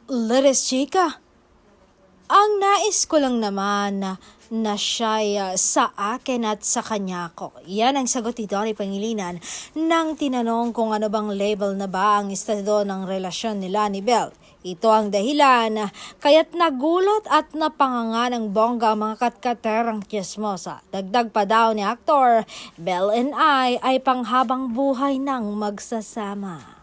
Let's chika. Ang nais ko lang naman na siya'y sa akin at sa kanya ko. Yan ang sagot ni Donnie Pangilinan nang tinanong kung ano bang label na ba ang estado ng relasyon nila ni Belle. Ito ang dahilan kaya't nagulat at napanganga ng bongga ang mga katkaterang chismosa. Dagdag pa daw ni aktor, Belle and I ay panghabang buhay ng magsasama.